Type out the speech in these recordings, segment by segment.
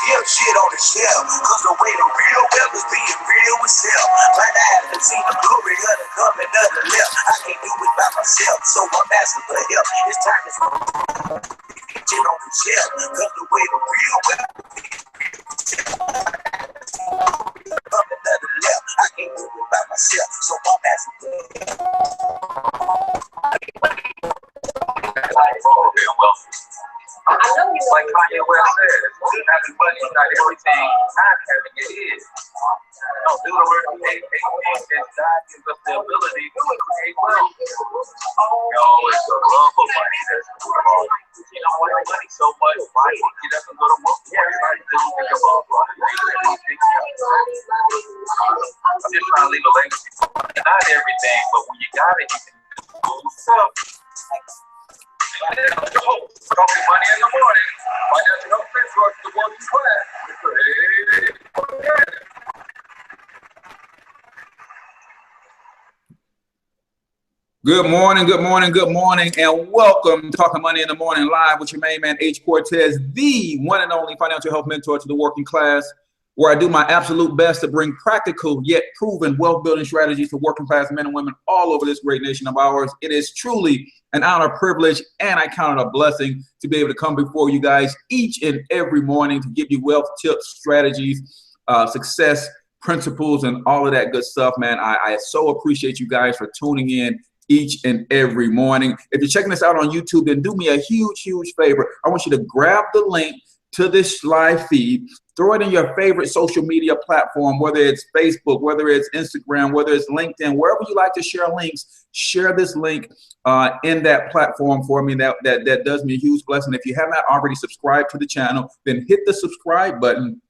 Yeah, shit on the shelf. Cause the way the real wealth is being real with self. Might not have to see the glory of the coming of the left. I can't do it by myself, so I'm asking for help. It's time to shit on the shelf. Cause the way the real wealth is being real with self. Coming of the left. I can't do it by myself, so I'm asking for help. I know you like Kanye West says, having money is not everything, not having it is. No, Deuteronomy 8:18 says God gives us the ability to create wealth. No, it's the love of money that's wrong. You don't want money so much, why would you get up and go to work? Everybody doing think about all the things that we think of. I'm just trying to leave a legacy. Not everything, but when you got it, you can do cool stuff. Talking money in the morning. Financial health starts the working class. Good morning, good morning, good morning, and welcome to Talking Money in the Morning live with your main man, H. Cortez, the one and only financial health mentor to the working class, where I do my absolute best to bring practical yet proven wealth building strategies to working class men and women all over this great nation of ours. It is truly an honor, privilege, and I count it a blessing to be able to come before you guys each and every morning to give you wealth tips, strategies, success principles, and all of that good stuff, man. I so appreciate you guys for tuning in each and every morning. If you're checking this out on YouTube, then do me a huge favor. I want you to grab the link to this live feed, throw it in your favorite social media platform, whether it's Facebook, whether it's Instagram, whether it's LinkedIn, wherever you like to share links, share this link in that platform for me. That does me a huge blessing. If you have not already subscribed to the channel, then hit the subscribe button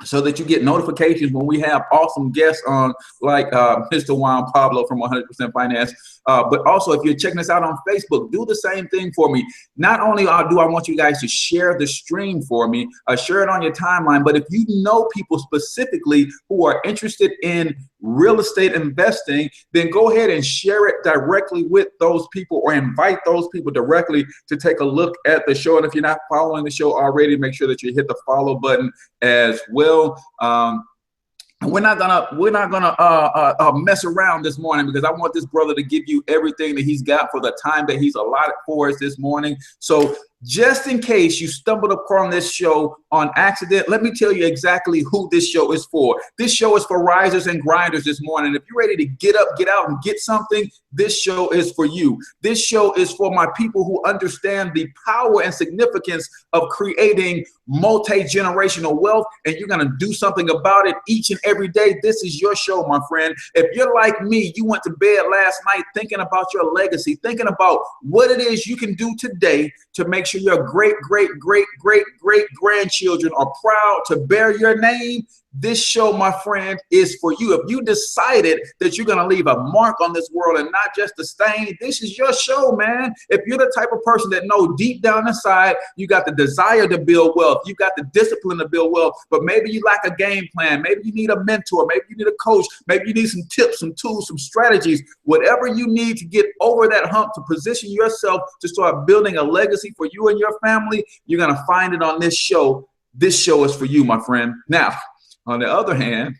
so that you get notifications when we have awesome guests on, like Mr. Juan Pablo from 100% Finance. But also, if you're checking us out on Facebook, do the same thing for me. Not only do I want you guys to share the stream for me, share it on your timeline, but if you know people specifically who are interested in real estate investing, then go ahead and share it directly with those people or invite those people directly to take a look at the show. And if you're not following the show already, make sure that you hit the follow button as well. We're not gonna mess around this morning because I want this brother to give you everything that he's got for the time that he's allotted for us this morning. So just in case you stumbled upon this show on accident, let me tell you exactly who this show is for. This show is for risers and grinders this morning. If you're ready to get up, get out, and get something, this show is for you. This show is for my people who understand the power and significance of creating multi-generational wealth, and you're gonna do something about it each and every day. This is your show, my friend. If you're like me, you went to bed last night thinking about your legacy, thinking about what it is you can do today to make sure your great grandchildren are proud to bear your name. This show, my friend, is for you. If you decided that you're going to leave a mark on this world and not just a stain, this is your show, man. If you're the type of person that know deep down inside, you got the desire to build wealth, you got the discipline to build wealth, but maybe you lack a game plan, maybe you need a mentor, maybe you need a coach, maybe you need some tips, some tools, some strategies, whatever you need to get over that hump to position yourself to start building a legacy for you and your family, you're going to find it on this show. This show is for you, my friend. Now, on the other hand,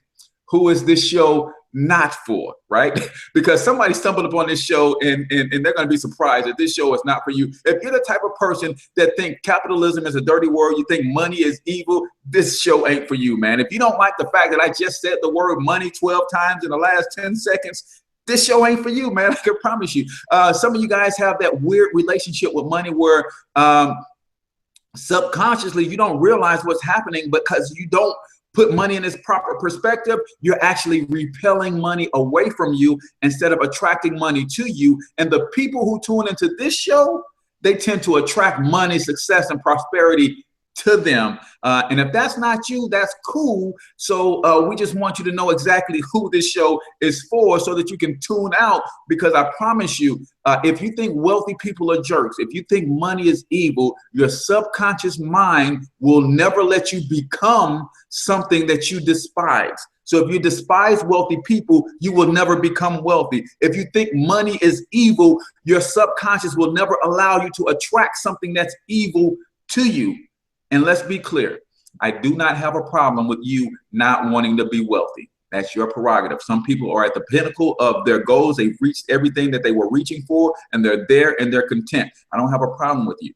who is this show not for, right? Because somebody stumbled upon this show and they're going to be surprised that this show is not for you. If you're the type of person that think capitalism is a dirty word, you think money is evil, this show ain't for you, man. If you don't like the fact that I just said the word money 12 times in the last 10 seconds, this show ain't for you, man. I can promise you. Some of you guys have that weird relationship with money where subconsciously you don't realize what's happening because you don't put money in its proper perspective. You're actually repelling money away from you instead of attracting money to you. And the people who tune into this show, they tend to attract money, success, and prosperity to them. And if that's not you, that's cool. So we just want you to know exactly who this show is for so that you can tune out, because I promise you, if you think wealthy people are jerks, if you think money is evil, your subconscious mind will never let you become something that you despise. So if you despise wealthy people, you will never become wealthy. If you think money is evil, your subconscious will never allow you to attract something that's evil to you. And let's be clear, I do not have a problem with you not wanting to be wealthy. That's your prerogative. Some people are at the pinnacle of their goals. They've reached everything that they were reaching for, and they're there and they're content. I don't have a problem with you.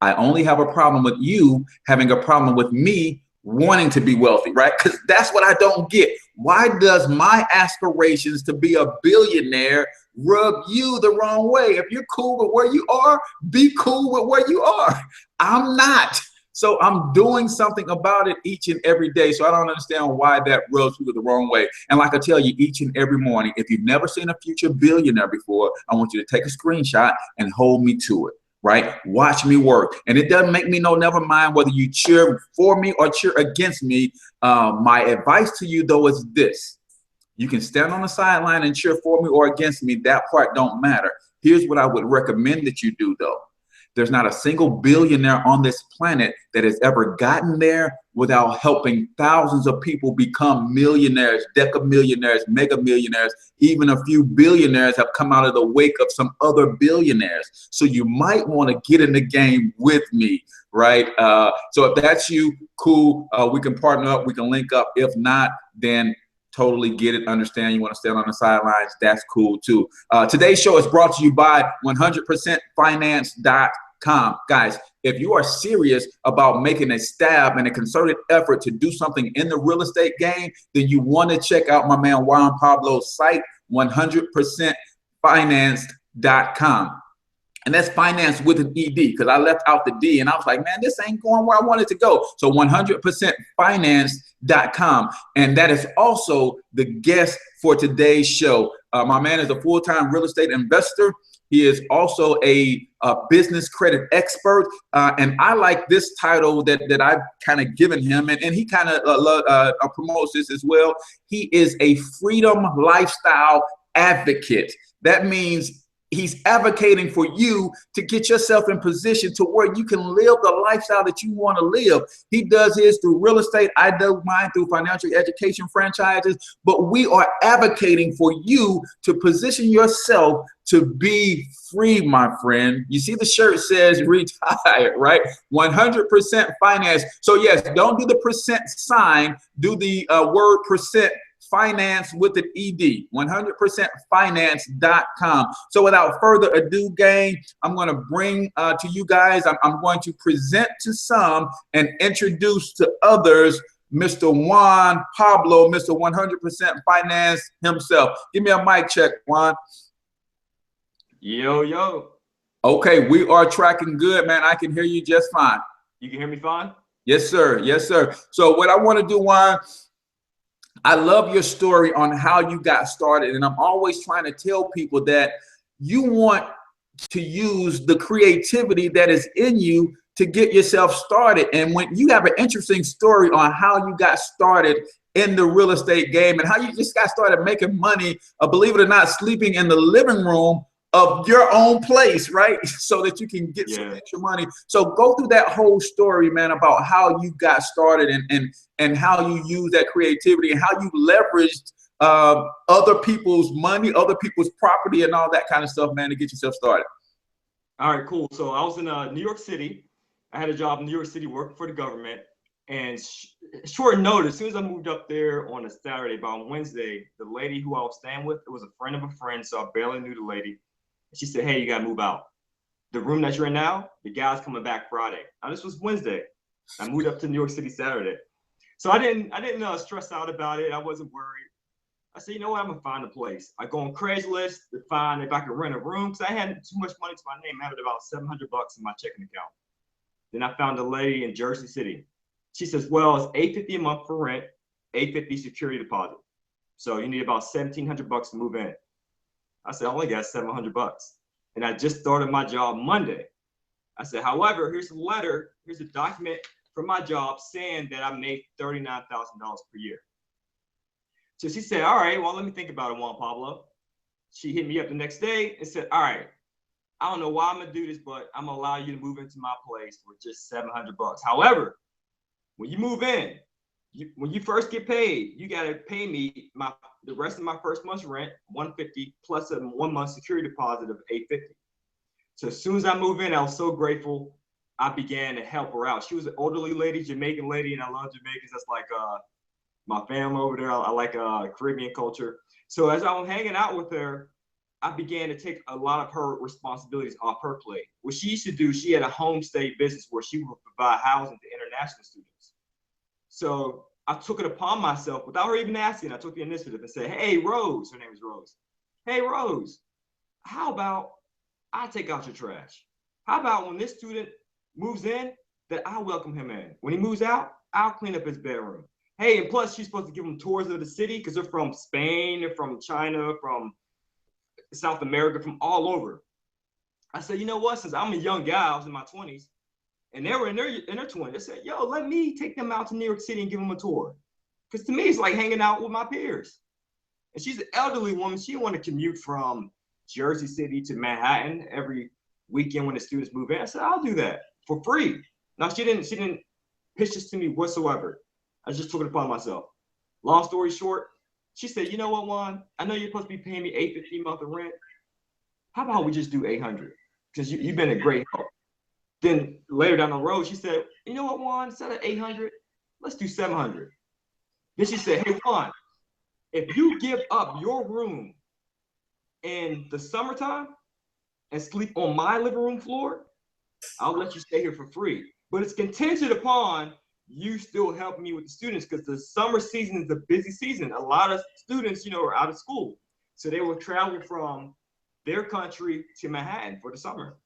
I only have a problem with you having a problem with me wanting to be wealthy, right? Because that's what I don't get. Why does my aspirations to be a billionaire rub you the wrong way? If you're cool with where you are, be cool with where you are. I'm not. So I'm doing something about it each and every day. So I don't understand why that rubs you the wrong way. And like I tell you each and every morning, if you've never seen a future billionaire before, I want you to take a screenshot and hold me to it, right? Watch me work. And it doesn't make me know, never mind whether you cheer for me or cheer against me. My advice to you, though, is this. You can stand on the sideline and cheer for me or against me. That part don't matter. Here's what I would recommend that you do, though. There's not a single billionaire on this planet that has ever gotten there without helping thousands of people become millionaires, decamillionaires, mega millionaires. Even a few billionaires have come out of the wake of some other billionaires. So you might want to get in the game with me, right? So if that's you, cool. We can partner up. We can link up. If not, then totally get it, understand you want to stand on the sidelines. That's cool too. Today's show is brought to you by 100percentfinance.com. Guys, if you are serious about making a stab and a concerted effort to do something in the real estate game, then you want to check out my man Juan Pablo's site, 100percentfinance.com. And that's finance with an ED, because I left out the D and I was like, man, this ain't going where I want it to go. So 100percentfinance.com. And that is also the guest for today's show. My man is a full-time real estate investor. He is also a business credit expert. And I like this title that I've kind of given him. And he kind of promotes this as well. He is a freedom lifestyle advocate. That means he's advocating for you to get yourself in position to where you can live the lifestyle that you want to live. He does his through real estate. I do mine through financial education franchises. But we are advocating for you to position yourself to be free, my friend. You see the shirt says retired, right? 100% finance. So yes, don't do the percent sign. Do the word percent finance with an ED, 100percentfinance.com. So without further ado, gang, I'm going to bring to you guys, I'm going to present to some and introduce to others Mr. Juan Pablo, Mr. 100% Finance himself. Give me a mic check, Juan. Yo, yo. Okay, we are tracking good, man. I can hear you just fine. You can hear me fine? Yes, sir. Yes, sir. So what I want to do, Juan, I love your story on how you got started. And I'm always trying to tell people that you want to use the creativity that is in you to get yourself started. And when you have an interesting story on how you got started in the real estate game and how you just got started making money, believe it or not, sleeping in the living room of your own place, right? So that you can get some extra money. So go through that whole story, man, about how you got started and how you use that creativity and how you leveraged other people's money, other people's property and all that kind of stuff, man, to get yourself started. All right, cool. So I was in New York City. I had a job in New York City working for the government. And short notice, as soon as I moved up there on a Saturday, by Wednesday, the lady who I was staying with, it was a friend of a friend, so I barely knew the lady. She said, hey, you got to move out. The room that you're in now, the guy's coming back Friday. Now, this was Wednesday. I moved up to New York City Saturday. So I didn't stress out about it. I wasn't worried. I said, you know what? I'm going to find a place. I go on Craigslist to find if I could rent a room because I had too much money to my name. I had about $700 in my checking account. Then I found a lady in Jersey City. She says, well, it's $850 a month for rent, $850 security deposit. So you need about $1,700 to move in. I said, I only got $700. And I just started my job Monday. I said, however, here's a letter, here's a document from my job saying that I made $39,000 per year. So she said, all right, well, let me think about it, Juan Pablo. She hit me up the next day and said, all right, I don't know why I'm gonna do this, but I'm gonna allow you to move into my place for just $700. However, when you move in, when you first get paid, you gotta pay me the rest of my first month's rent, $150 plus a 1 month security deposit of $850. So as soon as I move in, I was so grateful. I began to help her out. She was an elderly lady, Jamaican lady, and I love Jamaicans. That's like my family over there. I like Caribbean culture. So as I was hanging out with her, I began to take a lot of her responsibilities off her plate. What she used to do, she had a homestay business where she would provide housing to international students. So I took it upon myself without her even asking. I took the initiative and said, hey, Rose, her name is Rose. Hey, Rose, how about I take out your trash? How about when this student moves in, that I welcome him in? When he moves out, I'll clean up his bedroom. Hey, and plus she's supposed to give them tours of the city because they're from Spain, they're from China, from South America, from all over. I said, you know what? Since I'm a young guy, I was in my 20s, and they were in their 20s. I said, yo, let me take them out to New York City and give them a tour. Because to me, it's like hanging out with my peers. And she's an elderly woman. She didn't want to commute from Jersey City to Manhattan every weekend when the students move in. I said, I'll do that for free. Now, she didn't pitch this to me whatsoever. I just took it upon myself. Long story short, she said, you know what, Juan? I know you're supposed to be paying me $850 a month of rent. How about we just do $800? Because you've been a great help. Then later down the road, she said, you know what, Juan? Instead of $800, let's do $700. Then she said, hey, Juan, if you give up your room in the summertime and sleep on my living room floor, I'll let you stay here for free. But it's contingent upon you still help me with the students, because the summer season is a busy season. A lot of students, are out of school. So they will travel from their country to Manhattan for the summer.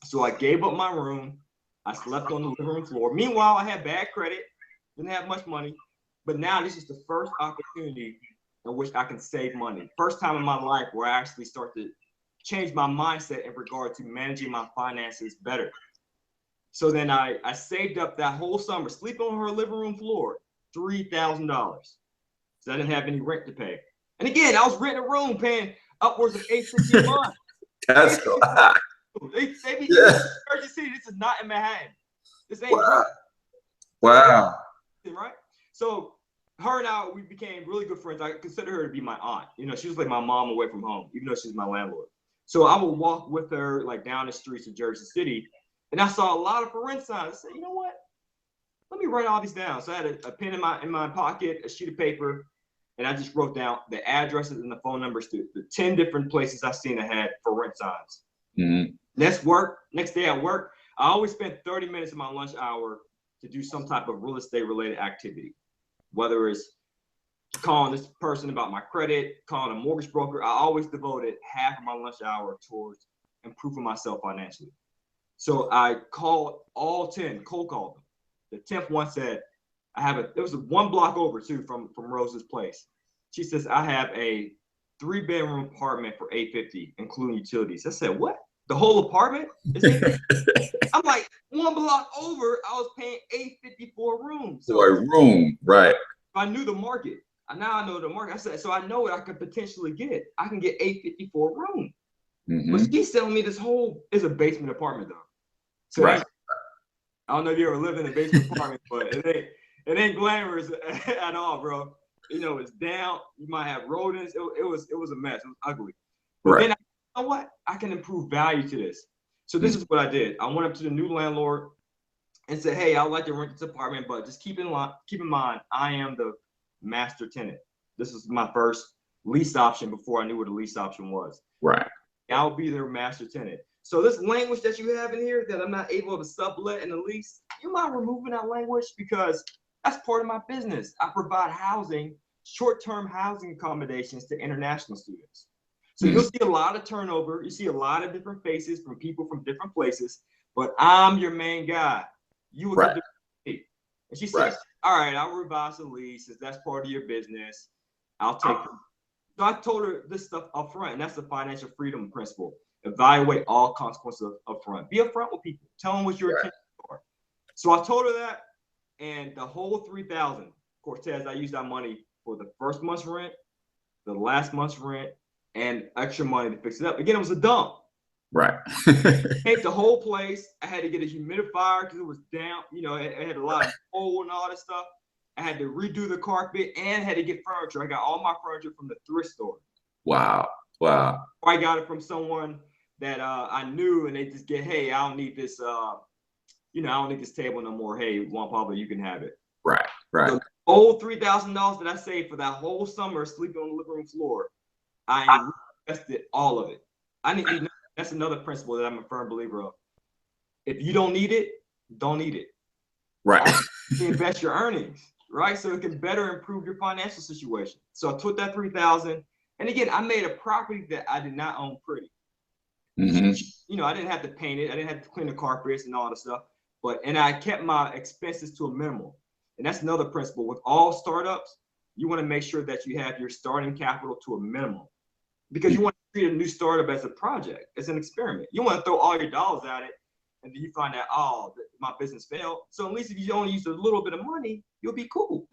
So I gave up my room. I slept on the living room floor. Meanwhile, I had bad credit, didn't have much money. But now this is the first opportunity in which I can save money. First time in my life where I actually start to change my mindset in regard to managing my finances better. So then I saved up that whole summer, sleeping on her living room floor, $3,000. So I didn't have any rent to pay. And again, I was renting a room paying upwards of $850 a month. That's a lot. They be Jersey City. This is not in Manhattan. This ain't wow. Right? So her and I, we became really good friends. I consider her to be my aunt. She was like my mom away from home, even though she's my landlord. So I would walk with her like down the streets of Jersey City, and I saw a lot of for rent signs. I said, you know what? Let me write all these down. So I had a pen in my pocket, a sheet of paper, and I just wrote down the addresses and the phone numbers to the 10 different places I've seen that had for rent signs. Mm-hmm. Next day at work, I always spent 30 minutes of my lunch hour to do some type of real estate related activity, whether it's calling this person about my credit, calling a mortgage broker. I always devoted half of my lunch hour towards improving myself financially. So I called all 10, cold called them. The 10th one said, it was one block over too from Rose's place. She says, I have a 3-bedroom apartment for $850, including utilities. I said, what? The whole apartment is $850? I'm like, one block over, I was paying $850 for a room. So for a room, right. I knew the market. Now I know the market. I said, so I know what I could potentially get. I can get $850 for a room. Mm-hmm. But she's selling me this is a basement apartment though. So right. I don't know if you ever lived in a basement apartment, but it ain't glamorous at all, bro. It's down. You might have rodents. It was a mess. It was ugly. But right. Then you know what? I can improve value to this. So this is what I did. I went up to the new landlord and said, hey, I'd like to rent this apartment, but just keep in mind, I am the master tenant. This is my first lease option before I knew what a lease option was. Right. I'll be their master tenant. So this language that you have in here that I'm not able to sublet in the lease, you mind removing that language? Because that's part of my business. I provide housing, short-term housing accommodations to international students. So you'll see a lot of turnover. You see a lot of different faces from people from different places, but I'm your main guy. You will get to me. And she says, all right, I'll revise the lease. If that's part of your business, I'll take it. So I told her this stuff up front, and that's the financial freedom principle. Evaluate all consequences up front. Be upfront with people. Tell them what your intentions are. So I told her that, and the whole $3,000, Cortez, I used that money for the first month's rent, the last month's rent, and extra money to fix it up. Again, it was a dump. Right. Paint the whole place. I had to get a humidifier because it was down. It had a lot of mold and all that stuff. I had to redo the carpet and had to get furniture. I got all my furniture from the thrift store. Wow. I got it from someone that I knew, and they just hey, I don't need this you know, I don't need this table no more. Hey, Juan Pablo, you can have it. Right, right. So the old $3,000 that I saved for that whole summer sleeping on the living room floor, I invested all of it. That's another principle that I'm a firm believer of. If you don't need it, don't need it. Right. Invest your earnings, right? So it can better improve your financial situation. So I took that $3,000, and again, I made a property that I did not own pretty. Mm-hmm. You know, I didn't have to paint it, I didn't have to clean the carpets and all the stuff, and I kept my expenses to a minimum. And that's another principle with all startups. You want to make sure that you have your starting capital to a minimum, because you want to treat a new startup as a project, as an experiment. You want to throw all your dollars at it, and then you find out, oh, my business failed. So at least if you only use a little bit of money, you'll be cool.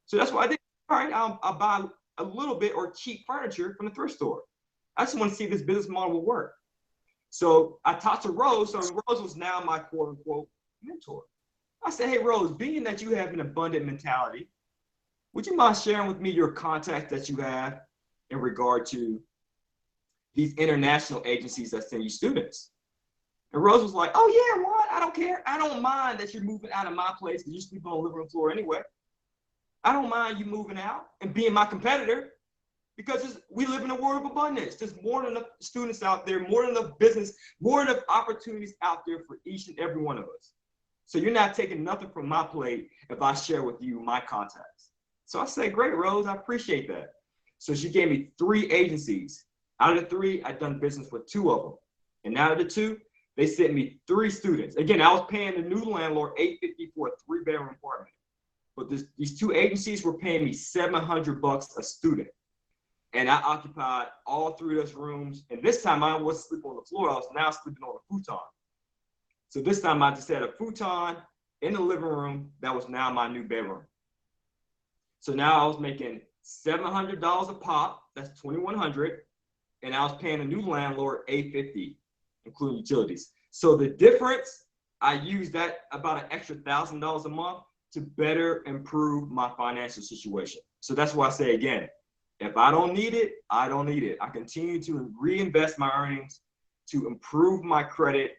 So that's why I did. All right, I'll buy a little bit or cheap furniture from the thrift store. I just want to see if this business model will work. So I talked to Rose. So Rose was now my quote unquote mentor. I said, hey, Rose, being that you have an abundant mentality, would you mind sharing with me your contacts that you have in regard to these international agencies that send you students? And Rose was like, oh yeah, what? I don't care. I don't mind that you're moving out of my place because you sleep on the living room floor anyway. I don't mind you moving out and being my competitor, because we live in a world of abundance. There's more than enough students out there, more than enough business, more than enough opportunities out there for each and every one of us. So you're not taking nothing from my plate if I share with you my contacts. So I said, great, Rose, I appreciate that. So she gave me 3 agencies. Out of the 3, I'd done business with 2 of them. And out of the 2, they sent me 3 students. Again, I was paying the new landlord $850 for a 3-bedroom apartment. But these 2 agencies were paying me $700 a student. And I occupied all 3 of those rooms. And this time I wasn't sleeping on the floor. I was now sleeping on a futon. So this time I just had a futon in the living room that was now my new bedroom. So now I was making $700 a pop. That's $2,100. And I was paying a new landlord $850, including utilities. So the difference, I used that about an extra $1,000 a month to better improve my financial situation. So that's why I say again, if I don't need it, I don't need it. I continue to reinvest my earnings to improve my credit,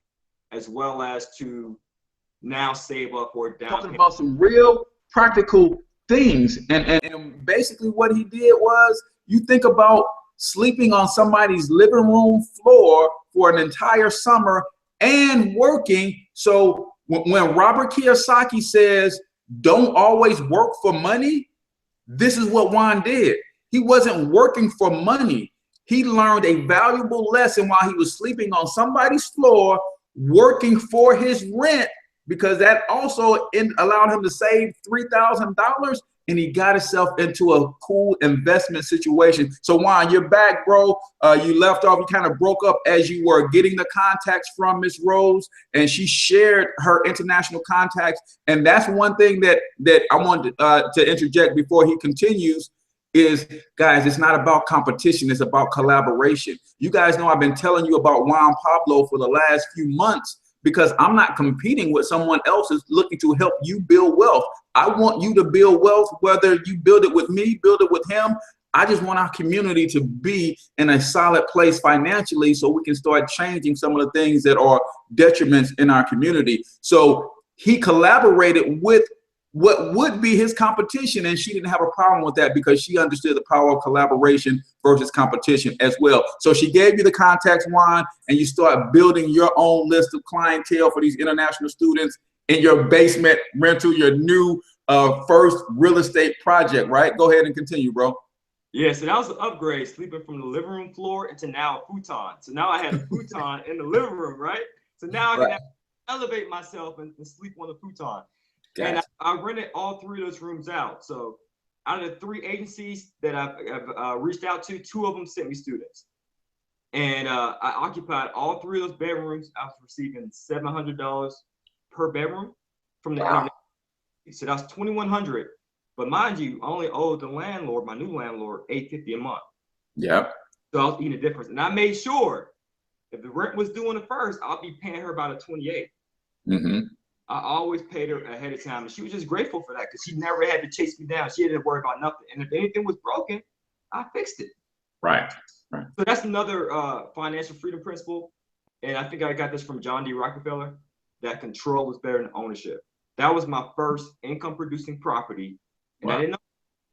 as well as to now save up for down payment. Talking about some real practical things. And basically what he did was, you think about sleeping on somebody's living room floor for an entire summer and working. So when Robert Kiyosaki says, don't always work for money, this is what Juan did. He wasn't working for money. He learned a valuable lesson while he was sleeping on somebody's floor, working for his rent, because that also allowed him to save $3,000, and he got himself into a cool investment situation. So Juan, you're back, bro. You left off, you kind of broke up as you were getting the contacts from Miss Rose, and she shared her international contacts. And that's one thing that I wanted to interject before he continues is, guys, it's not about competition, it's about collaboration. You guys know I've been telling you about Juan Pablo for the last few months, because I'm not competing with someone else who's looking to help you build wealth. I want you to build wealth, whether you build it with me, build it with him. I just want our community to be in a solid place financially so we can start changing some of the things that are detriments in our community. So he collaborated with what would be his competition, and she didn't have a problem with that because she understood the power of collaboration versus competition as well. So she gave you the contacts, Juan, and you start building your own list of clientele for these international students in your basement rental, your new first real estate project, right? Go ahead and continue, bro. Yeah, so that was an upgrade, sleeping from the living room floor into now a futon. So now I had a futon in the living room, right? So now I can elevate myself and sleep on the futon. Gotcha. And I rented all 3 of those rooms out. So out of the 3 agencies that I've reached out to, 2 of them sent me students. And I occupied all 3 of those bedrooms. I was receiving $700 per bedroom from the internet. So that's $2,100. But mind you, I only owed the landlord, my new landlord, $850 a month. Yeah. So I was eating the difference. And I made sure if the rent was due on the first, I'll be paying her about a 28. Mm-hmm. I always paid her ahead of time, and she was just grateful for that because she never had to chase me down. She didn't worry about nothing. And if anything was broken, I fixed it. Right. So that's another financial freedom principle. And I think I got this from John D. Rockefeller. that control is better than ownership. That was my first income producing property. And I didn't know,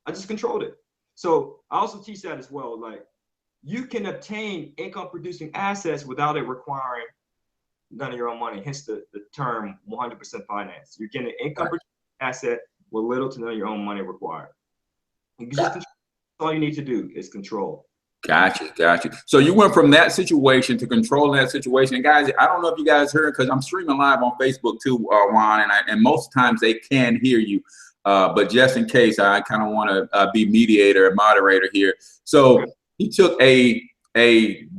I just controlled it. So I also teach that as well. Like, you can obtain income producing assets without it requiring none of your own money. Hence the term 100% finance. You're getting an income producing asset with little to none of your own money required. You can just control. All you need to do is control. Gotcha. So you went from that situation to controlling that situation. And guys, I don't know if you guys heard, because I'm streaming live on Facebook too, Juan, and most times they can hear you. But just in case, I kind of want to be mediator and moderator here. So he took a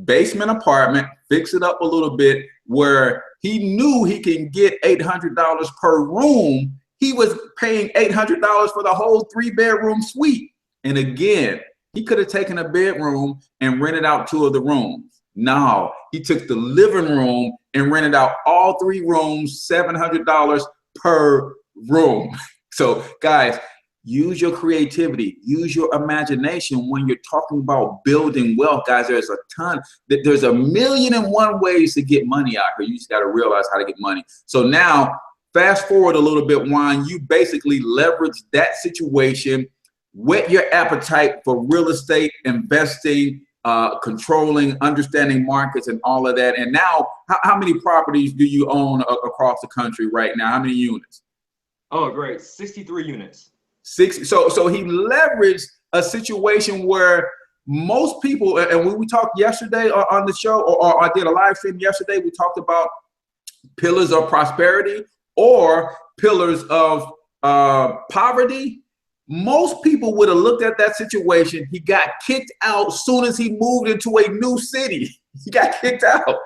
basement apartment, fixed it up a little bit, where he knew he can get $800 per room. He was paying $800 for the whole 3-bedroom suite. And again, he could have taken a bedroom and rented out 2 of the rooms. No, he took the living room and rented out all 3 rooms, $700 per room. So guys, use your creativity, use your imagination when you're talking about building wealth. Guys, there's a ton, there's 1,000,001 ways to get money out here. You just got to realize how to get money. So now, fast forward a little bit, Juan, you basically leverage that situation, whet your appetite for real estate, investing, controlling, understanding markets and all of that. And now, how many properties do you own across the country right now? How many units? Oh, great. 63 units. 60. So he leveraged a situation where most people, and when we talked yesterday on the show, or I did a live stream yesterday, we talked about pillars of prosperity or pillars of poverty. Most people would have looked at that situation. He got kicked out as soon as he moved into a new city. He got kicked out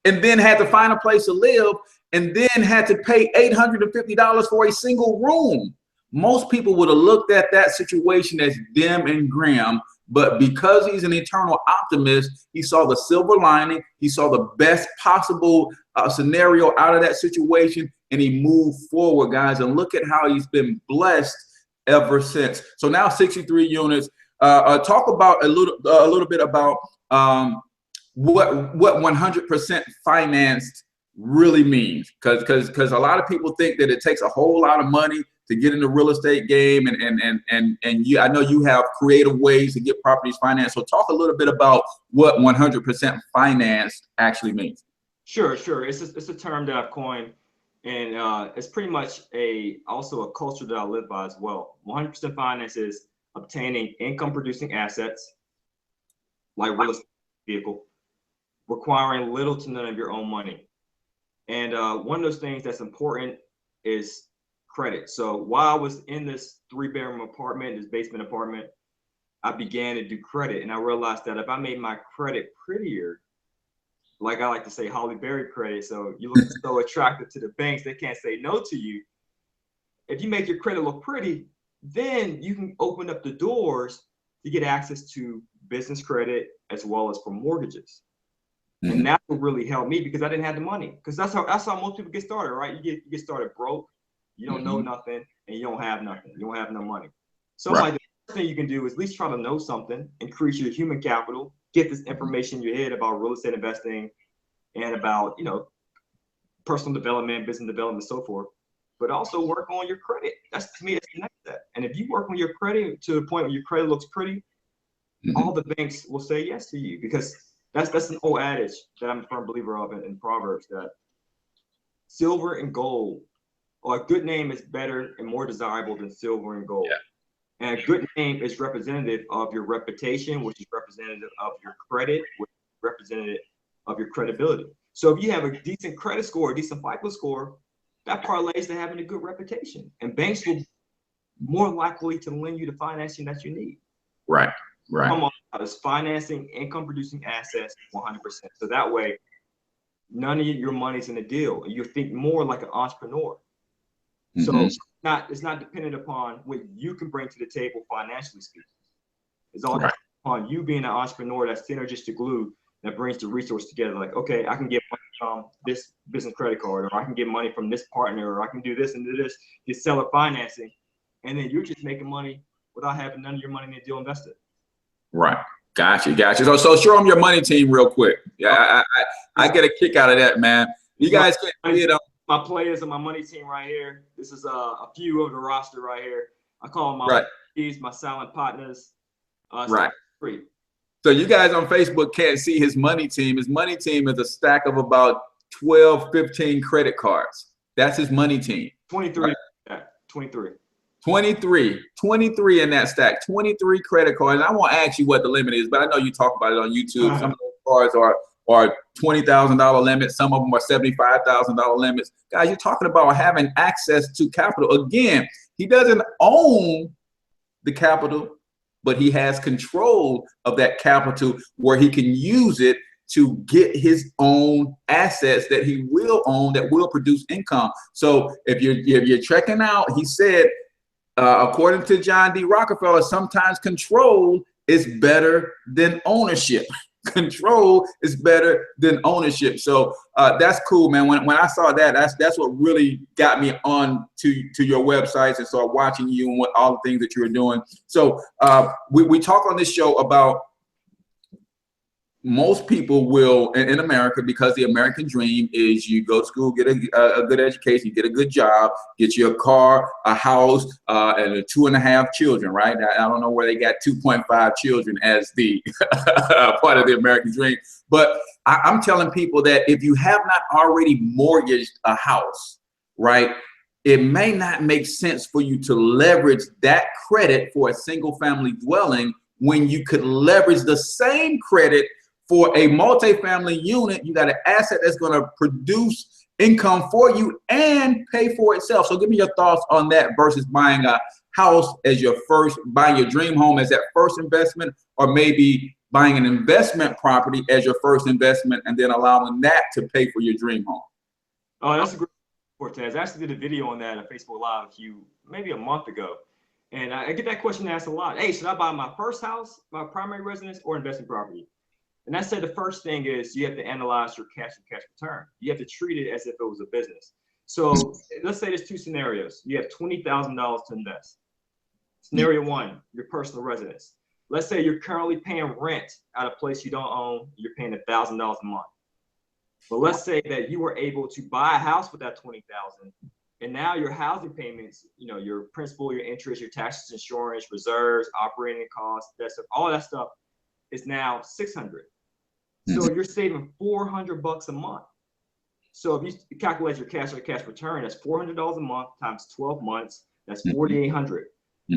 and then had to find a place to live, and then had to pay $850 for a single room. Most people would have looked at that situation as dim and grim, but because he's an eternal optimist, he saw the silver lining. He saw the best possible scenario out of that situation, and he moved forward, guys. And look at how he's been blessed ever since. So now 63 units. Talk about a little bit about what 100% financed really means, because a lot of people think that it takes a whole lot of money to get in the real estate game, and I know you have creative ways to get properties financed. So talk a little bit about what 100% financed actually means. Sure. It's a term that I've coined, and it's pretty much also a culture that I live by as well. 100% finance is obtaining income producing assets like real estate vehicle, requiring little to none of your own money. And one of those things that's important is credit. So while I was in this 3-bedroom apartment, this basement apartment, I began to do credit, and I realized that if I made my credit prettier, like I like to say, Holly Berry credit, so you look so attractive to the banks, they can't say no to you. If you make your credit look pretty, then you can open up the doors to get access to business credit as well as for mortgages. Mm-hmm. And that would really help me because I didn't have the money. Because that's how most people get started, right? You get started broke, you don't know nothing, and you don't have nothing. You don't have no money. So like the first thing you can do is at least try to know something, increase your human capital, get this information in your head about real estate investing and about, personal development, business development, and so forth. But also work on your credit. That's, to me, it's the next step. And if you work on your credit to the point where your credit looks pretty, all the banks will say yes to you, because that's an old adage that I'm a firm believer of in Proverbs, that silver and gold, or a good name is better and more desirable than silver and gold. Yeah. And a good name is representative of your reputation, which is representative of your credit, which is representative of your credibility. So if you have a decent credit score, a decent FICO score, that parlays to having a good reputation. And banks will more likely to lend you the financing that you need. Right. Come on, is financing income producing assets 100%. So that way, none of your money's in the deal. You think more like an entrepreneur. So it's not dependent upon what you can bring to the table financially speaking. It's all dependent upon you being an entrepreneur. That's synergistic glue that brings the resource together. Like, okay, I can get money from this business credit card, or I can get money from this partner, or I can do this and do this, get seller financing. And then you're just making money without having none of your money in the deal invested. Right. Gotcha. So show them your money team real quick. Yeah, I get a kick out of that, man. You guys can see it my players and my money team right here. This is a few of the roster right here. I call them my silent partners. Right. Free. So you guys on Facebook can't see his money team. His money team is a stack of about 12, 15 credit cards. That's his money team. 23. Right. 23. 23 in that stack. 23 credit cards. I won't ask you what the limit is, but I know you talk about it on YouTube. Some of those cards are $20,000 limits. Some of them are $75,000 limits. Guys, you're talking about having access to capital. Again, he doesn't own the capital, but he has control of that capital where he can use it to get his own assets that he will own that will produce income. So if you're checking out, he said, according to John D. Rockefeller, sometimes control is better than ownership. Control is better than ownership. So that's cool, man. When I saw that, that's what really got me on to your websites and started watching you and what all the things that you were doing. So we talk on this show about most people will in America, because the American dream is you go to school, get a good education, get a good job, get you a car, a house, and 2.5 children, right? I don't know where they got 2.5 children as the part of the American dream. But I'm telling people that if you have not already mortgaged a house, right, it may not make sense for you to leverage that credit for a single family dwelling when you could leverage the same credit for a multifamily unit. You got an asset that's going to produce income for you and pay for itself. So give me your thoughts on that versus buying a house as your buying your dream home as that first investment, or maybe buying an investment property as your first investment and then allowing that to pay for your dream home. Oh, that's a great Cortez. I actually did a video on that on Facebook Live maybe a month ago. And I get that question asked a lot. Hey, should I buy my first house, my primary residence, or investment property? And I said the first thing is you have to analyze your cash and cash return. You have to treat it as if it was a business. So let's say there's two scenarios. You have $20,000 to invest. Scenario one, your personal residence. Let's say you're currently paying rent at a place you don't own. You're paying $1,000 a month. But let's say that you were able to buy a house with that $20,000, and now your housing payments, your principal, your interest, your taxes, insurance, reserves, operating costs, that stuff, all that stuff is now $600. So you're saving $400 a month. So if you calculate your cash or cash return, that's $400 a month times 12 months. That's $4,800.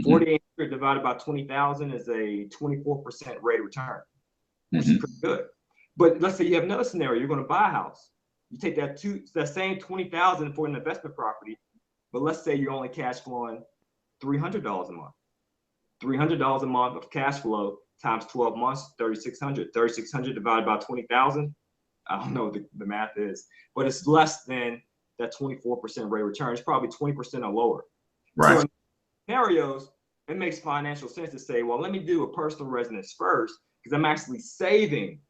4,800 divided by 20,000 is a 24% rate of return, which is pretty good. But let's say you have another scenario. You're going to buy a house. You take that same 20,000 for an investment property, but let's say you're only cash flowing $300 a month. $300 a month of cash flow times 12 months, 3,600. 3,600 divided by 20,000. I don't know what the math is, but it's less than that 24% rate of return. It's probably 20% or lower. Right. So in scenarios, it makes financial sense to say, well, let me do a personal residence first because I'm actually saving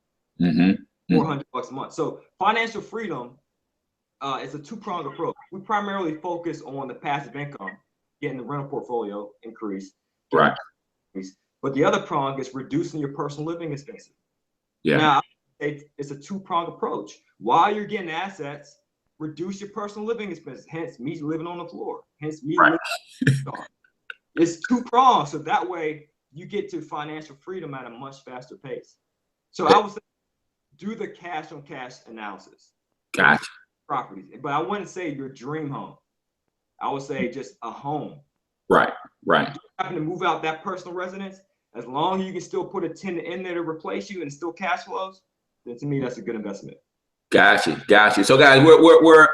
$400 a month. So financial freedom is a two-pronged approach. We primarily focus on the passive income, getting the rental portfolio increase. Right. But the other prong is reducing your personal living expenses. Yeah. Now, it's a two-pronged approach. While you're getting assets, reduce your personal living expenses. Hence, me living on the floor. Hence, me living on the floor. It's two-pronged, so that way you get to financial freedom at a much faster pace. So I would say do the cash-on-cash analysis. Gotcha. Properties, but I wouldn't say your dream home. I would say just a home. Right. Right. If you happen to move out that personal residence, as long as you can still put a tenant in there to replace you and still cash flows, then to me that's a good investment. Gotcha. So guys, we're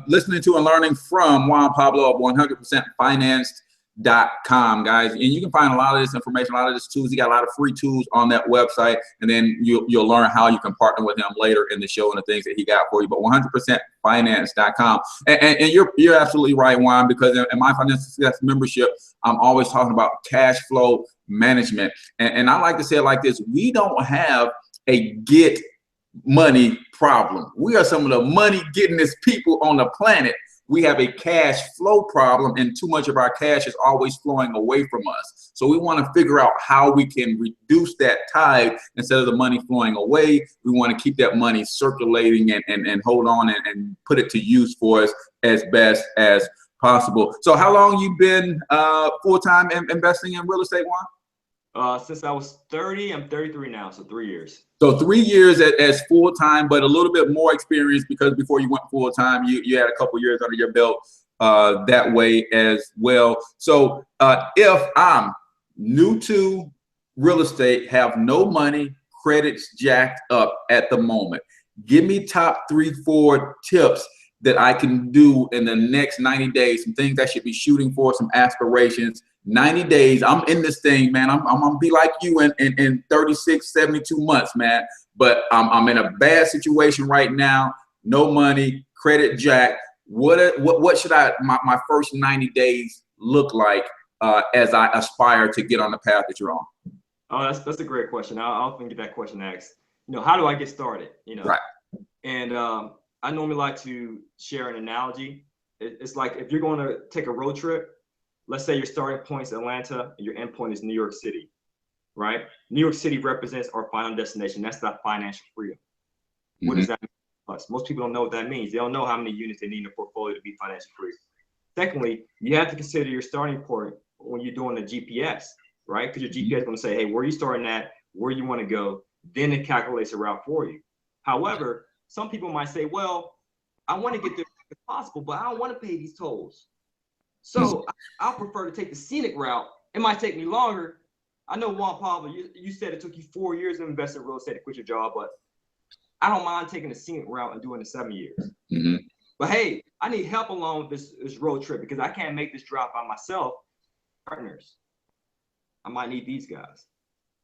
listening to and learning from Juan Pablo of 100%financed.com, guys, and you can find a lot of this information, a lot of this tools. He got a lot of free tools on that website, and then you'll learn how you can partner with him later in the show and the things that he got for you. But 100%financed.com, and you're absolutely right, Juan, because in my financial success membership, I'm always talking about cash flow management, and I like to say it like this: we don't have a get money problem. We are some of the money gettingest people on the planet. we have a cash flow problem, and too much of our cash is always flowing away from us. So we want to figure out how we can reduce that tide instead of the money flowing away. We want to keep that money circulating and hold on and put it to use for us as best as possible. So how long you been full-time investing in real estate, Juan? Since I was 30, I'm 33 now, so 3 years. So 3 years as full-time, but a little bit more experience because before you went full-time, you had a couple years under your belt that way as well. So if I'm new to real estate, have no money, credit's jacked up at the moment, give me top 3-4 tips that I can do in the next 90 days, some things I should be shooting for, some aspirations. 90 days, I'm in this thing, man. I'm gonna be like you in 36, 72 months, man. But I'm in a bad situation right now. No money, credit jack. What should my first 90 days look like as I aspire to get on the path that you're on? Oh, that's a great question. I often get that question asked. How do I get started? Right. And I normally like to share an analogy. It's like if you're going to take a road trip. Let's say your starting point is Atlanta and your end point is New York City, right? New York City represents our final destination. That's that financial freedom. What does that mean to us? Most people don't know what that means. They don't know how many units they need in a portfolio to be financially free. Secondly, you have to consider your starting point when you're doing the GPS, right? Because your GPS is going to say, hey, where are you starting at, where you want to go, then it calculates a route for you. However, some people might say, well, I want to get there as quick as possible, but I don't want to pay these tolls. So I'll prefer to take the scenic route. It might take me longer. I know, Juan Pablo, you said it took you 4 years to invest in real estate to quit your job, but I don't mind taking the scenic route and doing it in 7 years. But hey, I need help along with this road trip because I can't make this drive by myself. Partners, I might need these guys,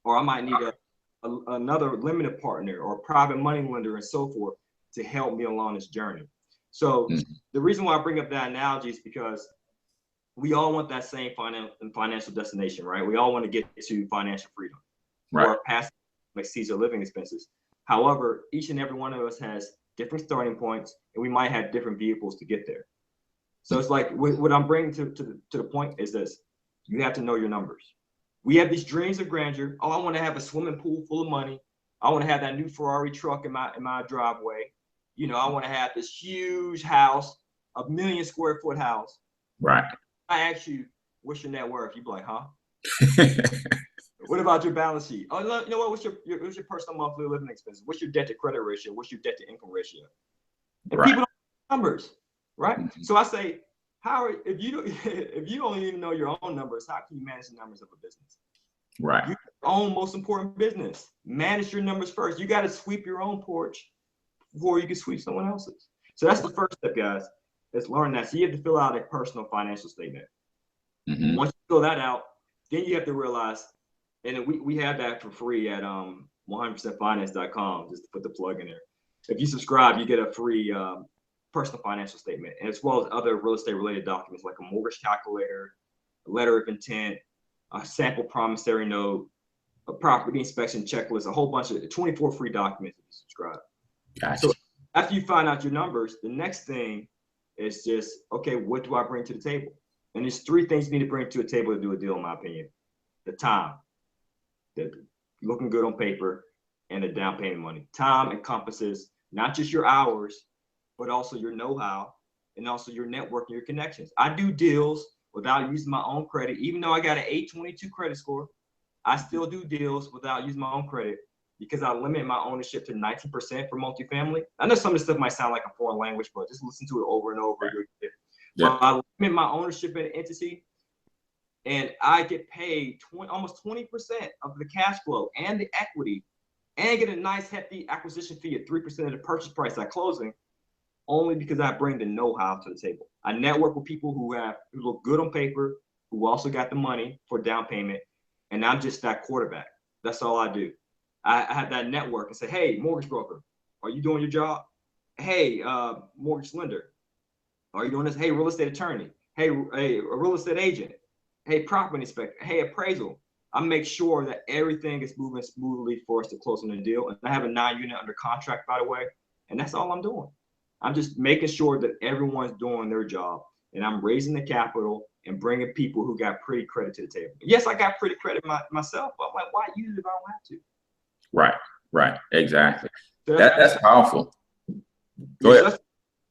or I might need another limited partner or private money lender and so forth to help me along this journey. So the reason why I bring up that analogy is because we all want that same financial destination, right? We all want to get to financial freedom, right, or pass exceeds our living expenses. However, each and every one of us has different starting points, and we might have different vehicles to get there. So it's like what I'm bringing to the point is this: you have to know your numbers. We have these dreams of grandeur. Oh, I want to have a swimming pool full of money. I want to have that new Ferrari truck in my driveway. I want to have this huge house, a 1 million square foot house. Right. I ask you, what's your net worth? You'd be like, huh? What about your balance sheet? Oh, you know what? What's your personal monthly living expenses? What's your debt to credit ratio? What's your debt to income ratio? And people don't know numbers, right? So I say, if you don't even know your own numbers, how can you manage the numbers of a business? Right. Your own most important business. Manage your numbers first. You got to sweep your own porch before you can sweep someone else's. So that's the first step, guys. Is learn that. So you have to fill out a personal financial statement. Once you fill that out, then you have to realize, and we have that for free at 100percentfinance.com, just to put the plug in there. If you subscribe, you get a free personal financial statement, and as well as other real estate related documents like a mortgage calculator, a letter of intent, a sample promissory note, a property inspection checklist, a whole bunch of 24 free documents if you subscribe. Gotcha. So after you find out your numbers, the next thing is just, okay, what do I bring to the table? And there's 3 things you need to bring to a table to do a deal, in my opinion. The time, the looking good on paper, and the down payment money. Time encompasses not just your hours, but also your know-how and also your network and your connections. I do deals without using my own credit. Even though I got an 822 credit score, I still do deals without using my own credit because I limit my ownership to 19% for multifamily. I know some of the stuff might sound like a foreign language, but just listen to it over and over. Yeah. I limit my ownership in an entity, and I get paid almost 20% of the cash flow and the equity, and get a nice hefty acquisition fee at 3% of the purchase price at closing, only because I bring the know-how to the table. I network with people who look good on paper, who also got the money for down payment, and I'm just that quarterback. That's all I do. I have that network and say, hey, mortgage broker, are you doing your job? Hey, mortgage lender, are you doing this? Hey, real estate attorney. Hey, a real estate agent. Hey, property inspector. Hey, appraisal. I make sure that everything is moving smoothly for us to close on the deal. And I have a 9-unit under contract, by the way. And that's all I'm doing. I'm just making sure that everyone's doing their job, and I'm raising the capital and bringing people who got pretty credit to the table. Yes, I got pretty credit myself, but I'm like, why use it if I don't have to? Right, right, exactly. So That's powerful. Go ahead.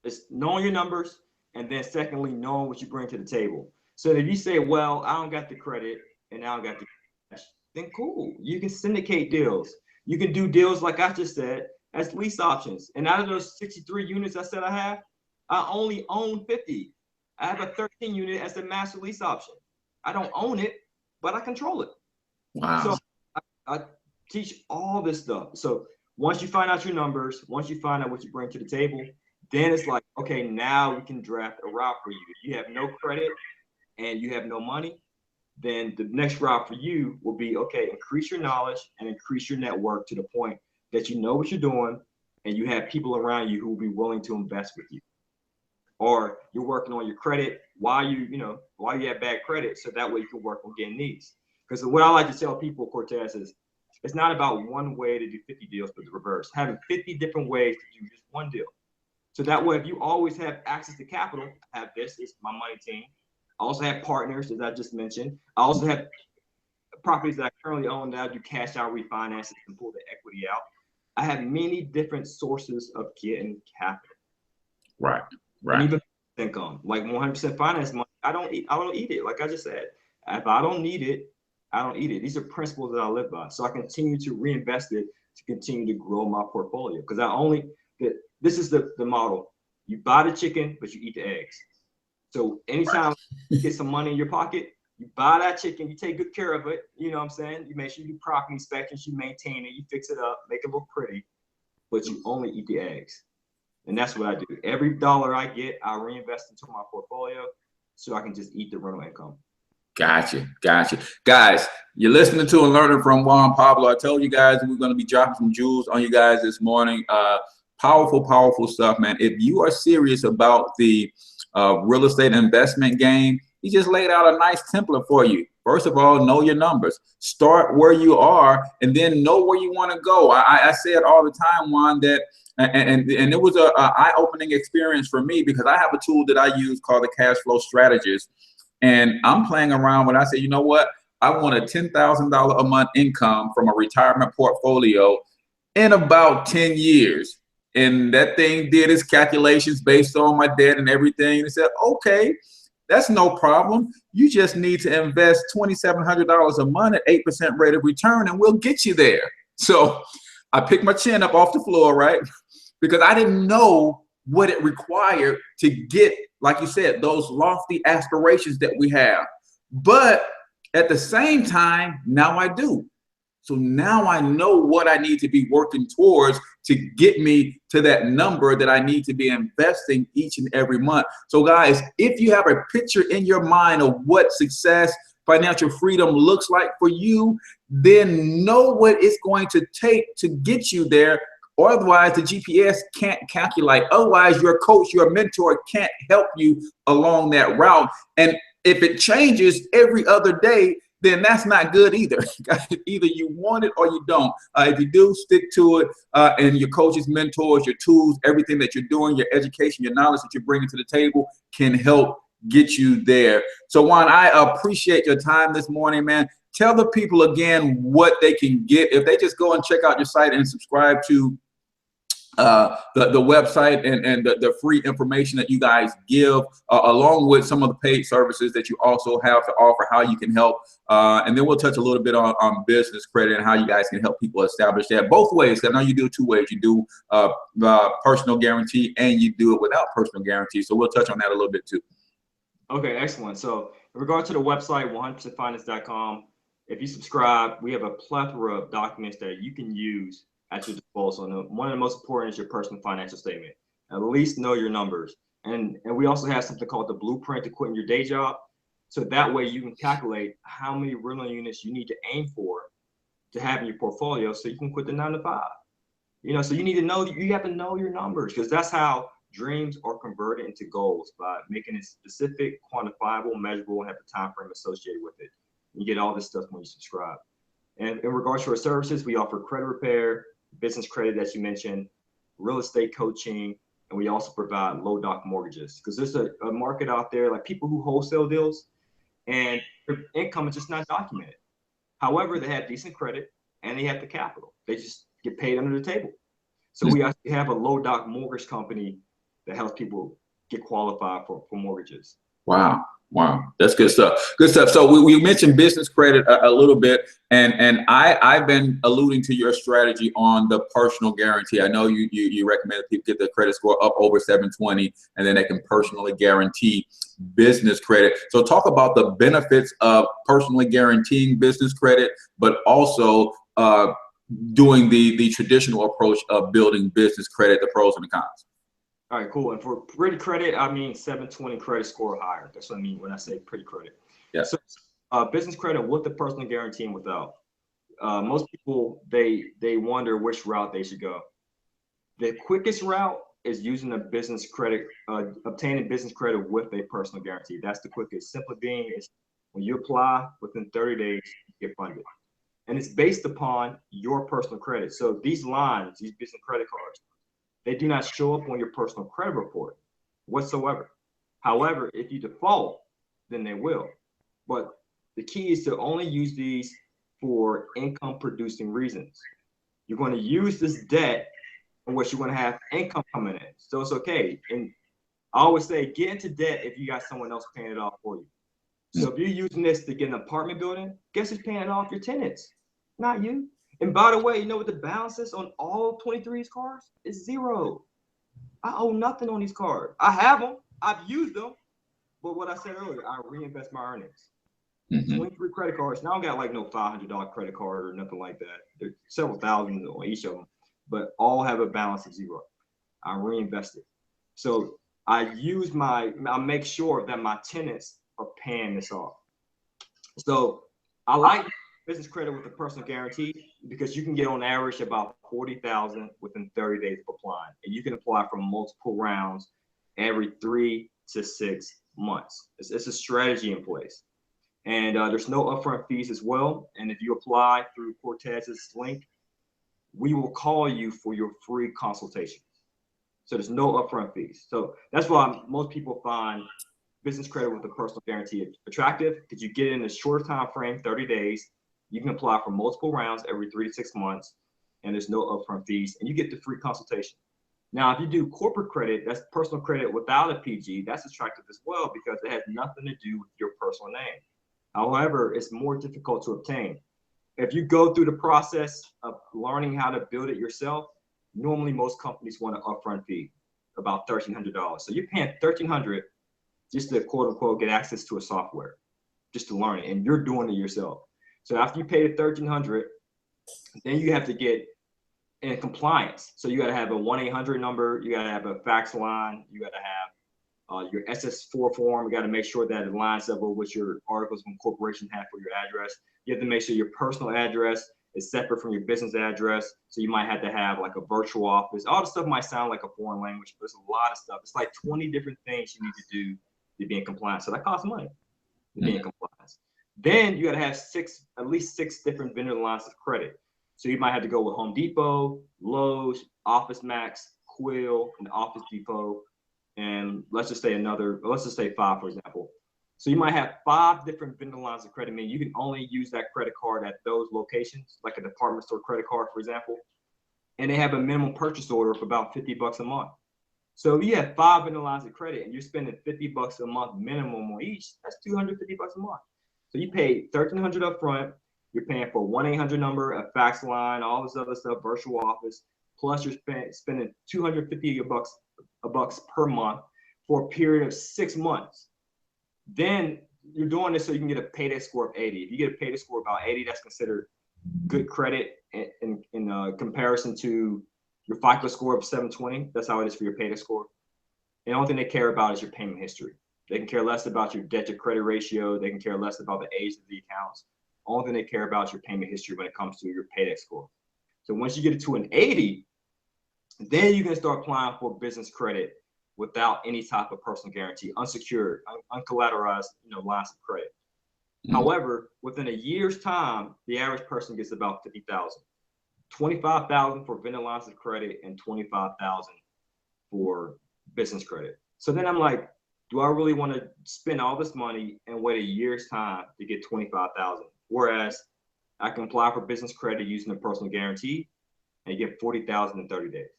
It's knowing your numbers, and then secondly, knowing what you bring to the table. So if you say, well, I don't got the credit and I don't got the cash, then cool. You can syndicate deals. You can do deals like I just said as lease options. And out of those 63 units I said I have, I only own 50. I have a 13 unit as a master lease option. I don't own it, but I control it. Wow. So I teach all this stuff. So once you find out your numbers, once you find out what you bring to the table, then it's like, okay, now we can draft a route for you. If you have no credit and you have no money, then the next route for you will be, okay, increase your knowledge and increase your network to the point that you know what you're doing and you have people around you who will be willing to invest with you. Or you're working on your credit while you have bad credit, so that way you can work on getting these. Because what I like to tell people, Cortez, is it's not about one way to do 50 deals, but the reverse. Having 50 different ways to do just one deal. So that way, if you always have access to capital, I have this is my money team. I also have partners, as I just mentioned. I also have properties that I currently own that I do cash out refinances and pull the equity out. I have many different sources of getting capital. Right, right. And even income, like 100% finance money, I don't eat it. Like I just said, if I don't need it, I don't eat it. These are principles that I live by. So I continue to reinvest it to continue to grow my portfolio. Because this is the model. You buy the chicken, but you eat the eggs. So anytime you get some money in your pocket, you buy that chicken, you take good care of it. You know what I'm saying? You make sure you do property inspections, you maintain it, you fix it up, make it look pretty, but you only eat the eggs. And that's what I do. Every dollar I get, I reinvest into my portfolio so I can just eat the rental income. Gotcha. Guys, you're listening to and learning from Juan Pablo. I told you guys we're going to be dropping some jewels on you guys this morning. Powerful stuff, man. If you are serious about the real estate investment game, he just laid out a nice template for you. First of all, know your numbers. Start where you are, and then know where you want to go. I say it all the time, Juan, that and it was a eye-opening experience for me because I have a tool that I use called the Cash Flow Strategist. And I'm playing around when I say, you know what? I want a $10,000 a month income from a retirement portfolio in about 10 years. And that thing did its calculations based on my debt and everything. And said, okay, that's no problem. You just need to invest $2,700 a month at 8% rate of return and we'll get you there. So I picked my chin up off the floor, right? Because I didn't know what it required to get, like you said, those lofty aspirations that we have. But at the same time, now I do. So now I know what I need to be working towards to get me to that number that I need to be investing each and every month. So guys, if you have a picture in your mind of what success, financial freedom looks like for you, then know what it's going to take to get you there. Or otherwise, the GPS can't calculate. Otherwise, your coach, your mentor can't help you along that route. And if it changes every other day, then that's not good either. Either you want it or you don't. If you do, stick to it. And your coaches, mentors, your tools, everything that you're doing, your education, your knowledge that you're bringing to the table can help get you there. So Juan, I appreciate your time this morning, man. Tell the people again what they can get if they just go and check out your site and subscribe to the website and the free information that you guys give, along with some of the paid services that you also have to offer, how you can help. And then we'll touch a little bit on business credit and how you guys can help people establish that both ways. I know you do two ways. You do personal guarantee and you do it without personal guarantee. So we'll touch on that a little bit too. Okay, excellent. So in regard to the website, 100percentfinance.com, if you subscribe, we have a plethora of documents that you can use at your disposal. And one of the most important is your personal financial statement. At least know your numbers. And we also have something called the blueprint to quitting your day job. So that way you can calculate how many rental units you need to aim for to have in your portfolio so you can quit the 9 to 5. You know, so you have to know your numbers, because that's how dreams are converted into goals, by making it specific, quantifiable, measurable, and have the time frame associated with it. You get all this stuff when you subscribe. And in regards to our services, we offer credit repair, business credit, as you mentioned, real estate coaching, and we also provide low doc mortgages, because there's a market out there, like people who wholesale deals and their income is just not documented. However, they have decent credit and they have the capital. They just get paid under the table. So we actually have a low doc mortgage company that helps people get qualified for mortgages. Wow. Wow. That's good stuff. Good stuff. So we mentioned business credit a little bit, and I've been alluding to your strategy on the personal guarantee. I know you recommend that people get their credit score up over 720, and then they can personally guarantee business credit. So talk about the benefits of personally guaranteeing business credit, but also doing the traditional approach of building business credit, the pros and the cons. All right, cool. And for pretty credit, I mean 720 credit score or higher. That's what I mean when I say pretty credit. Yeah. So business credit with the personal guarantee and without. Most people, they wonder which route they should go. The quickest route is using a business credit, obtaining business credit with a personal guarantee. That's the quickest. Simply being is when you apply, within 30 days, you get funded. And it's based upon your personal credit. So these lines, these business credit cards, they do not show up on your personal credit report whatsoever. However, if you default, then they will. But the key is to only use these for income producing reasons. You're going to use this debt in which you're going to have income coming in. So it's okay. And I always say, get into debt if you got someone else paying it off for you. So if you're using this to get an apartment building, guess who's paying it off? Your tenants, not you. And by the way, you know what the balance is on all 23's cars? It's zero. I owe nothing on these cards. I have them. I've used them. But what I said earlier, I reinvest my earnings. 23 credit cards. Now I got like no $500 credit card or nothing like that. There's several thousand on each of them, but all have a balance of zero. I reinvest it. So I make sure that my tenants are paying this off. So I like business credit with a personal guarantee because you can get on average about 40,000 within 30 days of applying, and you can apply for multiple rounds every 3 to 6 months. It's a strategy in place, and there's no upfront fees as well. And if you apply through Cortez's link, we will call you for your free consultation. So there's no upfront fees. So that's why most people find business credit with a personal guarantee attractive, because you get it in a short time frame, 30 days. You can apply for multiple rounds every 3 to 6 months, and there's no upfront fees, and you get the free consultation. Now, if you do corporate credit, that's personal credit without a PG, that's attractive as well because it has nothing to do with your personal name. However, it's more difficult to obtain. If you go through the process of learning how to build it yourself, normally most companies want an upfront fee, about $1,300. So you're paying $1,300 just to quote unquote get access to a software, just to learn it, and you're doing it yourself. So after you pay the $1,300, then you have to get in compliance. So you got to have a 1-800 number, you got to have a fax line, you got to have your SS4 form. You got to make sure that it lines up with what your articles of incorporation have for your address. You have to make sure your personal address is separate from your business address. So you might have to have like a virtual office. All the stuff might sound like a foreign language, but it's a lot of stuff. It's like 20 different things you need to do to be in compliance. So that costs money to be in compliance. Then you got to have at least six different vendor lines of credit. So you might have to go with Home Depot, Lowe's, Office Max, Quill, and Office Depot. And let's just say 5, for example. So you might have 5 different vendor lines of credit, meaning you can only use that credit card at those locations, like a department store credit card, for example. And they have a minimum purchase order of about $50 a month. So if you have 5 vendor lines of credit and you're spending $50 a month minimum on each, that's $250 a month. So you pay $1,300 up front. You're paying for a 1-800 number, a fax line, all this other stuff, virtual office. Plus you're spending $250 per month for a period of 6 months. Then you're doing this so you can get a payday score of 80. If you get a payday score of about 80, that's considered good credit in comparison to your FICO score of 720. That's how it is for your payday score. And the only thing they care about is your payment history. They can care less about your debt to credit ratio. They can care less about the age of the accounts. Only thing they care about is your payment history when it comes to your payday score. So once you get it to an 80, then you can start applying for business credit without any type of personal guarantee, unsecured, uncollateralized, lines of credit. However, within a year's time, the average person gets about 50,000, 25,000 for vendor lines of credit, and 25,000 for business credit. So then I'm like, do I really want to spend all this money and wait a year's time to get 25,000? Whereas I can apply for business credit using a personal guarantee and get 40,000 in 30 days.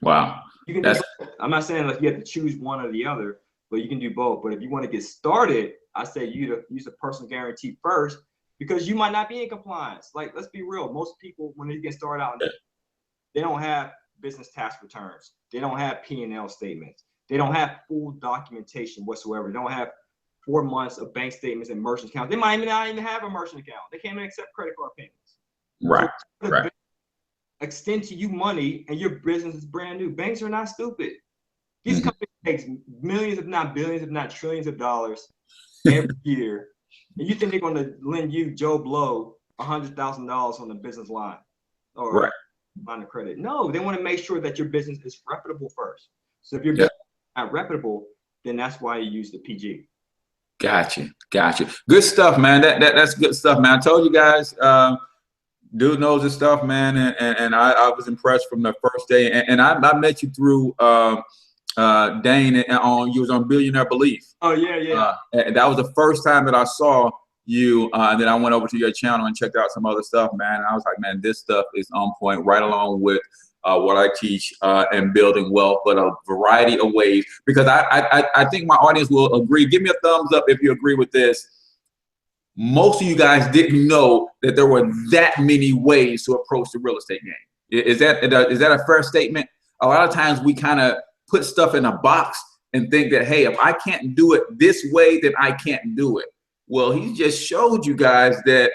Wow. You can do both. I'm not saying like you have to choose one or the other, but you can do both. But if you want to get started, I say you to use a personal guarantee first, because you might not be in compliance. Like, let's be real. Most people, when they get started out, they don't have business tax returns. They don't have P&L statements. They don't have full documentation whatsoever. They don't have 4 months of bank statements and merchant accounts. They might not even have a merchant account. They can't even accept credit card payments. Right. So right. Extend to you money and your business is brand new. Banks are not stupid. These companies take millions, if not billions, if not trillions of dollars every year. And you think they're going to lend you, Joe Blow, $100,000 on the business line or line of credit? No, they want to make sure that your business is reputable first. So if your business is not reputable, then that's why you use the PG. Gotcha. Good stuff, man. That's good stuff, man. I told you guys, dude knows his stuff, man. And I was impressed from the first day. And I met you through Dane you was on Billionaire Belief. Oh yeah. And that was the first time that I saw you. And then I went over to your channel and checked out some other stuff, man. And I was like, man, this stuff is on point, right along with what I teach and building wealth, but a variety of ways. Because I think my audience will agree. Give me a thumbs up if you agree with this. Most of you guys didn't know that there were that many ways to approach the real estate game. Is that a fair statement? A lot of times we kind of put stuff in a box and think that, hey, if I can't do it this way, then I can't do it. Well, he just showed you guys that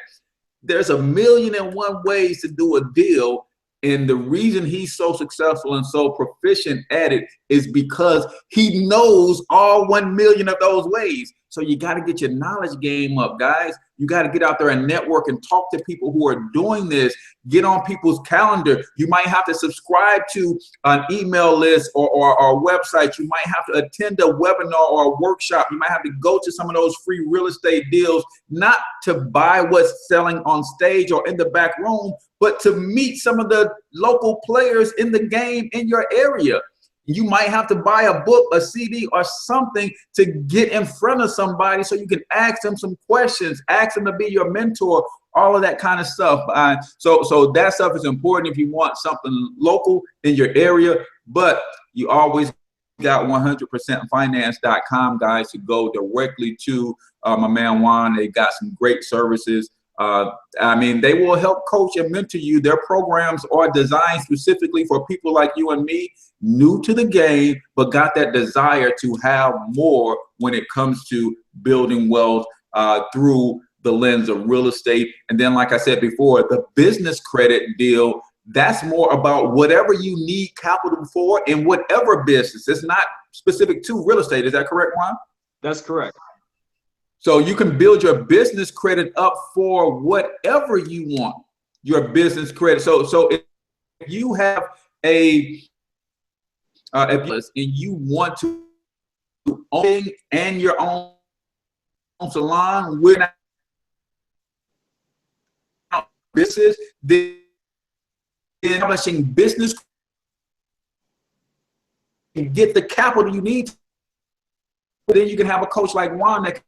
there's 1,000,001 ways to do a deal. And the reason he's so successful and so proficient at it is because he knows all 1,000,000 of those ways. So you got to get your knowledge game up, guys. You got to get out there and network and talk to people who are doing this. Get on people's calendar. You might have to subscribe to an email list or a website. You might have to attend a webinar or a workshop. You might have to go to some of those free real estate deals, not to buy what's selling on stage or in the back room, but to meet some of the local players in the game in your area. You might have to buy a book, a CD, or something to get in front of somebody so you can ask them some questions, ask them to be your mentor, all of that kind of stuff. So that stuff is important if you want something local in your area, but you always got 100percentfinance.com, guys, to go directly to my man Juan. They got some great services. I mean, they will help coach and mentor you. Their programs are designed specifically for people like you and me, new to the game, but got that desire to have more when it comes to building wealth through the lens of real estate. And then, like I said before, the business credit deal, that's more about whatever you need capital for in whatever business. It's not specific to real estate. Is that correct, Juan? That's correct. So you can build your business credit up for whatever you want, your business credit. So if you have and you want to own and your own salon with business, then establishing business and get the capital you need. Then you can have a coach like Juan that